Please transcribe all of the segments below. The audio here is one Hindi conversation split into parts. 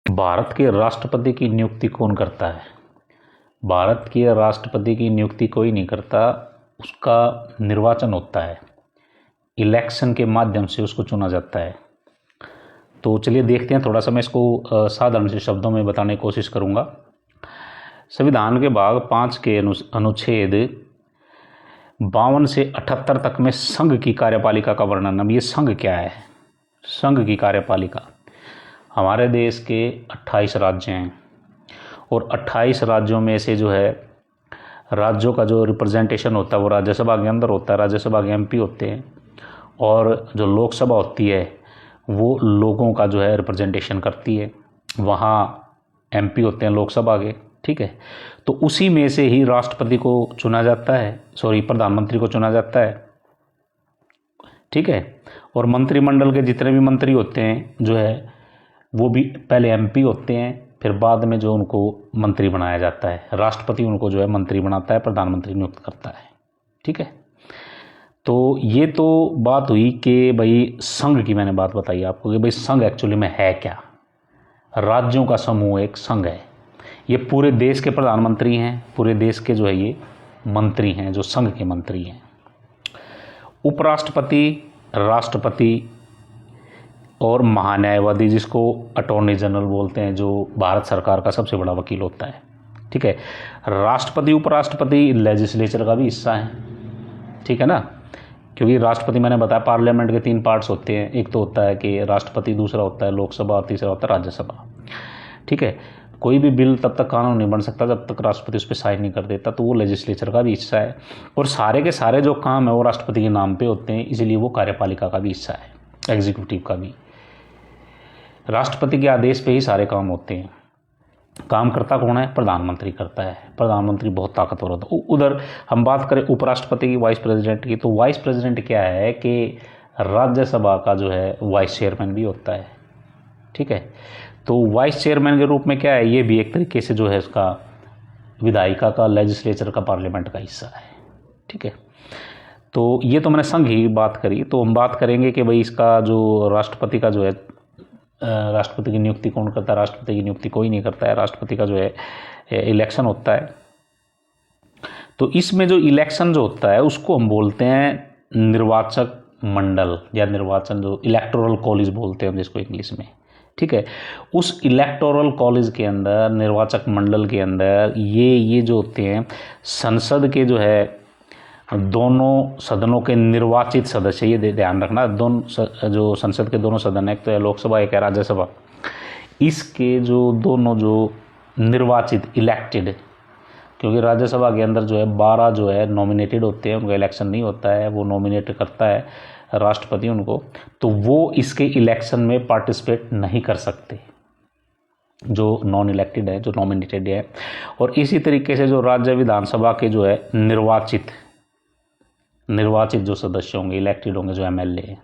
भारत के राष्ट्रपति की नियुक्ति कौन करता है? भारत के राष्ट्रपति की नियुक्ति कोई नहीं करता, उसका निर्वाचन होता है। इलेक्शन के माध्यम से उसको चुना जाता है। तो चलिए देखते हैं, थोड़ा सा मैं इसको साधारण से शब्दों में बताने की कोशिश करूँगा। संविधान के भाग 5 के अनुच्छेद 52 से 78 तक में संघ की कार्यपालिका का वर्णन। अब ये संघ क्या है? संघ की कार्यपालिका, हमारे देश के 28 राज्य हैं और 28 राज्यों में से जो है राज्यों का जो रिप्रेजेंटेशन होता है वो राज्यसभा के अंदर होता है। राज्यसभा के एमपी होते हैं और जो लोकसभा होती है वो लोगों का जो है रिप्रेजेंटेशन करती है। वहाँ एमपी होते हैं लोकसभा के, ठीक है। तो उसी में से ही राष्ट्रपति को चुना जाता है, प्रधानमंत्री को चुना जाता है, ठीक है। और मंत्रिमंडल के जितने भी मंत्री होते हैं जो है वो भी पहले एमपी होते हैं, फिर बाद में जो उनको मंत्री बनाया जाता है। राष्ट्रपति उनको जो है मंत्री बनाता है, प्रधानमंत्री नियुक्त करता है, ठीक है। तो ये तो बात हुई कि भाई संघ की मैंने बात बताई आपको कि भाई संघ एक्चुअली में है क्या। राज्यों का समूह एक संघ है। ये पूरे देश के प्रधानमंत्री हैं, पूरे देश के जो है ये मंत्री हैं, जो संघ के मंत्री हैं। उपराष्ट्रपति, राष्ट्रपति और महान्यायवादी, जिसको अटॉर्नी जनरल बोलते हैं, जो भारत सरकार का सबसे बड़ा वकील होता है, ठीक है। राष्ट्रपति, उपराष्ट्रपति लेजिस्लेचर का भी हिस्सा है, ठीक है ना। क्योंकि राष्ट्रपति मैंने बताया पार्लियामेंट के 3 पार्ट्स होते हैं। एक तो होता है कि राष्ट्रपति, दूसरा होता है लोकसभा और तीसरा होता है राज्यसभा, ठीक है। कोई भी बिल तब तक कानून नहीं बन सकता जब तक राष्ट्रपति उस पर साइन नहीं कर देता, तो वो लेजिस्लेचर का भी हिस्सा है। और सारे के सारे जो काम है वो राष्ट्रपति के नाम पे होते हैं, इसीलिए वो कार्यपालिका का भी हिस्सा है, एग्जीक्यूटिव का भी। राष्ट्रपति के आदेश पे ही सारे काम होते हैं। काम करता कौन है? प्रधानमंत्री करता है। प्रधानमंत्री बहुत ताकतवर होता है। उधर हम बात करें उपराष्ट्रपति की, वाइस प्रेसिडेंट की, तो वाइस प्रेसिडेंट क्या है कि राज्यसभा का जो है वाइस चेयरमैन भी होता है, ठीक है। तो वाइस चेयरमैन के रूप में क्या है, ये भी एक तरीके से जो है इसका विधायिका का, लेजिस्लेचर का, पार्लियामेंट का हिस्सा है, ठीक है। तो ये तो मैंने संघ की बात करी। तो हम बात करेंगे कि भाई इसका जो राष्ट्रपति का जो है, राष्ट्रपति की नियुक्ति कौन करता है? राष्ट्रपति की नियुक्ति कोई नहीं करता है। राष्ट्रपति का जो है इलेक्शन होता है। तो इसमें जो इलेक्शन जो होता है उसको हम बोलते हैं निर्वाचक मंडल, या निर्वाचन, जो इलेक्टोरल कॉलेज बोलते हैं जिसको इंग्लिश में, ठीक है। उस इलेक्टोरल कॉलेज के अंदर, निर्वाचक मंडल के अंदर ये जो होते हैं संसद के जो है दोनों सदनों के निर्वाचित सदस्य, ये ध्यान रखना, दोनों जो संसद के दोनों सदन है, एक तो है लोकसभा, एक है राज्यसभा, इसके जो दोनों जो निर्वाचित, इलेक्टेड, क्योंकि राज्यसभा के अंदर जो है 12 जो है नॉमिनेटेड होते हैं, उनका इलेक्शन नहीं होता है, वो नॉमिनेट करता है राष्ट्रपति उनको, तो वो इसके इलेक्शन में पार्टिसिपेट नहीं कर सकते, जो नॉन इलेक्टेड है, जो नॉमिनेटेड है। और इसी तरीके से जो राज्य विधानसभा के जो है निर्वाचित जो सदस्य होंगे, इलेक्टेड होंगे, जो एमएलए हैं,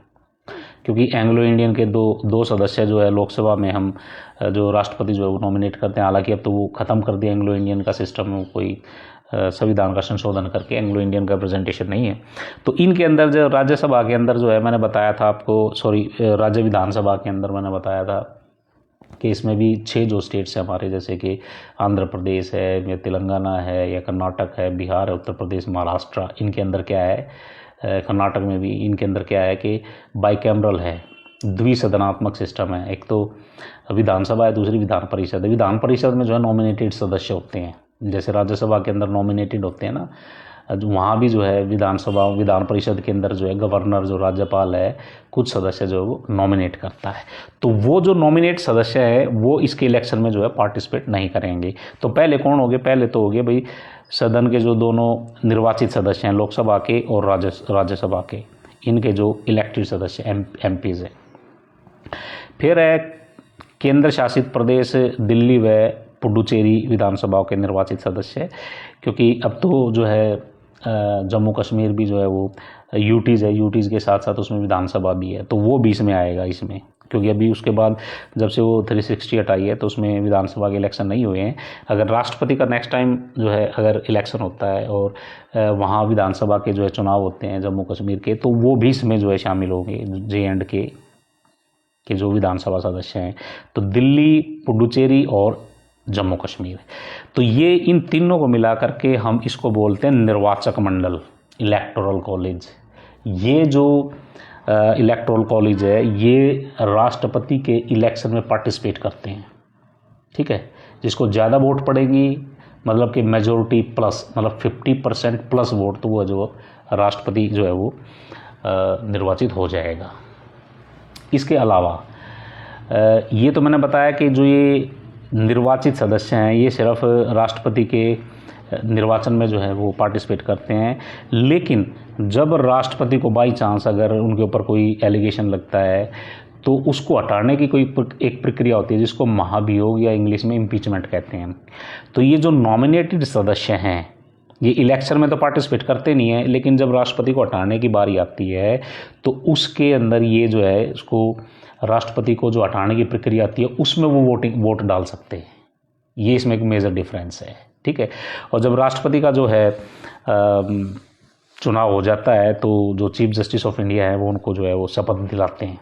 क्योंकि एंग्लो इंडियन के दो सदस्य जो है लोकसभा में हम जो राष्ट्रपति जो है वो नॉमिनेट करते हैं। हालांकि अब तो वो ख़त्म कर दिया एंग्लो इंडियन का सिस्टम, में कोई संविधान का संशोधन करके एंग्लो इंडियन का रिप्रेजेंटेशन नहीं है। तो इनके अंदर जो राज्यसभा के अंदर जो है मैंने बताया था आपको, राज्य विधानसभा के अंदर मैंने बताया था कि इसमें भी 6 जो स्टेट्स हैं हमारे, जैसे कि आंध्र प्रदेश है, या तेलंगाना है, या कर्नाटक है, बिहार है, उत्तर प्रदेश, महाराष्ट्र, इनके अंदर क्या है, कर्नाटक में भी इनके अंदर क्या है कि बाइकैमरल है, द्विसदनात्मक सिस्टम है। एक तो विधानसभा है, दूसरी विधान परिषद है। विधान परिषद में जो है नॉमिनेटेड सदस्य होते हैं, जैसे राज्यसभा के अंदर नॉमिनेटेड होते हैं ना, वहाँ भी जो है विधान परिषद के अंदर जो है गवर्नर, जो राज्यपाल है, कुछ सदस्य जो है वो नॉमिनेट करता है। तो वो जो नॉमिनेट सदस्य है वो इसके इलेक्शन में जो है पार्टिसिपेट नहीं करेंगे। तो पहले कौन हो गए? पहले तो हो गए भाई सदन के जो दोनों निर्वाचित सदस्य हैं, लोकसभा के और राज्यसभा के, इनके जो इलेक्टेड सदस्य एमपीज हैं। फिर है केंद्र शासित प्रदेश दिल्ली व पुडुचेरी विधानसभाओं के निर्वाचित सदस्य, क्योंकि अब तो जो है जम्मू कश्मीर भी जो है वो यूटीज़ है, यूटीज़ के साथ साथ उसमें विधानसभा भी है, तो वो भी इसमें आएगा इसमें, क्योंकि अभी उसके बाद जब से वो 360 हटाई है तो उसमें विधानसभा के इलेक्शन नहीं हुए हैं। अगर राष्ट्रपति का नेक्स्ट टाइम जो है अगर इलेक्शन होता है और वहाँ विधानसभा के जो है चुनाव होते हैं जम्मू कश्मीर के, तो वो भी इसमें जो है शामिल होंगे, J&K के जो विधानसभा सदस्य हैं, तो दिल्ली, पुडुचेरी और जम्मू कश्मीर। तो ये इन तीनों को मिला करके हम इसको बोलते हैं निर्वाचक मंडल, इलेक्टोरल कॉलेज। ये जो इलेक्टोरल कॉलेज है ये राष्ट्रपति के इलेक्शन में पार्टिसिपेट करते हैं, ठीक है। जिसको ज़्यादा वोट पड़ेगी, मतलब कि मेजोरिटी प्लस, मतलब 50% प्लस वोट, तो वो जो राष्ट्रपति जो है वो निर्वाचित हो जाएगा। इसके अलावा ये तो मैंने बताया कि जो ये निर्वाचित सदस्य हैं ये सिर्फ राष्ट्रपति के निर्वाचन में जो है वो पार्टिसिपेट करते हैं। लेकिन जब राष्ट्रपति को बाई चांस अगर उनके ऊपर कोई एलिगेशन लगता है तो उसको हटाने की कोई एक प्रक्रिया होती है जिसको महाभियोग या इंग्लिश में इम्पीचमेंट कहते हैं। तो ये जो नॉमिनेटेड सदस्य हैं ये इलेक्शन में तो पार्टिसिपेट करते नहीं है, लेकिन जब राष्ट्रपति को हटाने की बारी आती है तो उसके अंदर ये जो है इसको राष्ट्रपति को जो हटाने की प्रक्रिया आती है उसमें वो वोट डाल सकते हैं। ये इसमें एक मेजर डिफरेंस है, ठीक है। और जब राष्ट्रपति का जो है चुनाव हो जाता है तो जो चीफ जस्टिस ऑफ इंडिया है वो उनको जो है वो शपथ दिलाते हैं,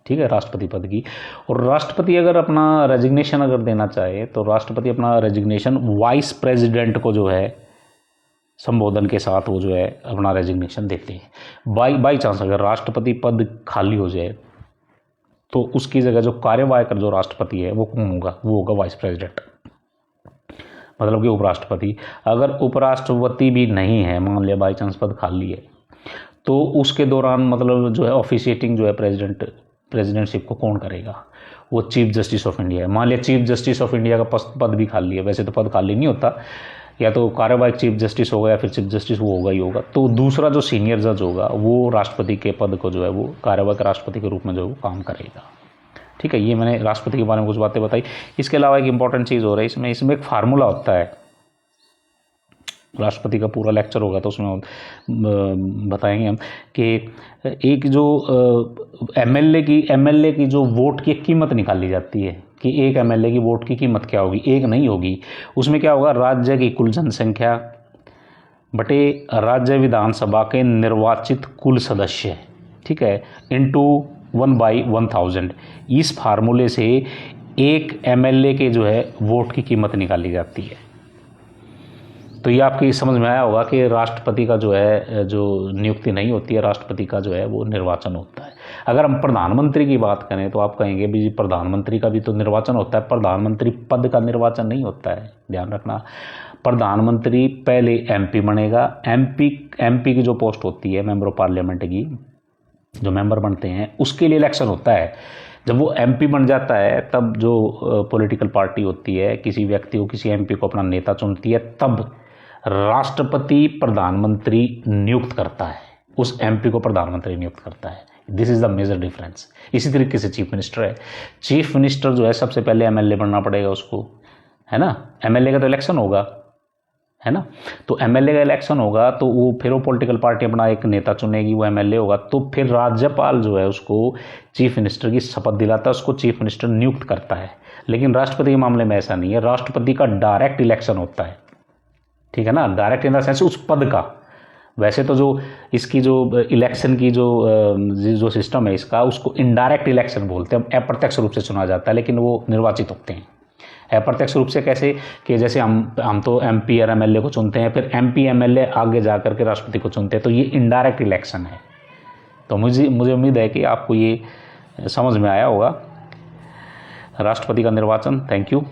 ठीक है, राष्ट्रपति पद की। और राष्ट्रपति अगर अपना रेजिग्नेशन अगर देना चाहे तो राष्ट्रपति अपना रेजिग्नेशन वाइस प्रेसिडेंट को जो है संबोधन के साथ वो जो है अपना रेजिग्नेशन देते हैं। बाई चांस अगर राष्ट्रपति पद खाली हो जाए तो उसकी जगह जो कार्यवाहक जो राष्ट्रपति है वो कौन होगा? वो होगा वाइस प्रेसिडेंट, मतलब कि उपराष्ट्रपति। अगर उपराष्ट्रपति भी नहीं है, मान लिया बाई चांस पद खाली है, तो उसके दौरान मतलब जो है ऑफिशिएटिंग जो है प्रेसिडेंटशिप को कौन करेगा? वो चीफ जस्टिस ऑफ इंडिया है। मान लिया चीफ जस्टिस ऑफ इंडिया का पद भी खाली है, वैसे तो पद खाली नहीं होता, या तो कार्यवाहक चीफ जस्टिस होगा या फिर चीफ जस्टिस वो होगा ही होगा। तो दूसरा जो सीनियर जज होगा वो राष्ट्रपति के पद को जो है वो कार्यवाहक राष्ट्रपति के रूप में जो है वो काम करेगा, ठीक है। ये मैंने राष्ट्रपति के बारे में कुछ बातें बताई। इसके अलावा एक इंपॉर्टेंट चीज़ हो रही है इसमें एक फार्मूला होता है। राष्ट्रपति का पूरा लेक्चर होगा तो उसमें बताएंगे हम कि एक जो एमएलए की जो वोट की कीमत निकाली जाती है कि एक एमएलए की वोट की कीमत क्या होगी। एक नहीं होगी, उसमें क्या होगा, राज्य की कुल जनसंख्या बटे राज्य विधानसभा के निर्वाचित कुल सदस्य, ठीक है, इंटू 1/1000। इस फार्मूले से एक एमएलए के जो है वोट की कीमत निकाली जाती है। तो ये आपकी समझ में आया होगा कि राष्ट्रपति का जो है जो नियुक्ति नहीं होती है, राष्ट्रपति का जो है वो निर्वाचन होता है। अगर हम प्रधानमंत्री की बात करें तो आप कहेंगे भी प्रधानमंत्री का भी तो निर्वाचन होता है, प्रधानमंत्री पद का निर्वाचन नहीं होता है। ध्यान रखना, प्रधानमंत्री पहले एमपी बनेगा। एमपी की जो पोस्ट होती है मेंबर ऑफ पार्लियामेंट की, जो मेंबर बनते हैं उसके लिए इलेक्शन होता है। जब वो एमपी बन जाता है तब जो पॉलिटिकल पार्टी होती है किसी व्यक्ति को, किसी एमपी को अपना नेता चुनती है, तब राष्ट्रपति प्रधानमंत्री नियुक्त करता है, उस एमपी को प्रधानमंत्री नियुक्त करता है। This is the major difference. इसी तरीके से चीफ मिनिस्टर है। चीफ मिनिस्टर जो है सबसे पहले एमएलए बनना पड़ेगा उसको, है ना। एमएलए का तो इलेक्शन होगा, है ना। तो एमएलए का इलेक्शन होगा तो वो फिर वो पॉलिटिकल पार्टी अपना एक नेता चुनेगी, वो एमएलए होगा। तो फिर राज्यपाल जो है उसको चीफ मिनिस्टर की शपथ दिलाता है, उसको चीफ मिनिस्टर नियुक्त करता है। लेकिन राष्ट्रपति के मामले में ऐसा नहीं है, राष्ट्रपति का डायरेक्ट इलेक्शन होता है, ठीक है ना। डायरेक्ट इन द सेंस उस पद का। वैसे तो जो इसकी जो इलेक्शन की जो सिस्टम है इसका, उसको इनडायरेक्ट इलेक्शन बोलते हैं, अप्रत्यक्ष रूप से चुना जाता है, लेकिन वो निर्वाचित होते हैं। अप्रत्यक्ष रूप से कैसे कि जैसे हम तो एमपी और एमएलए को चुनते हैं, फिर एमपी एमएलए आगे जा करके राष्ट्रपति को चुनते हैं, तो ये इनडायरेक्ट इलेक्शन है। तो मुझे उम्मीद है कि आपको ये समझ में आया होगा राष्ट्रपति का निर्वाचन। Thank you.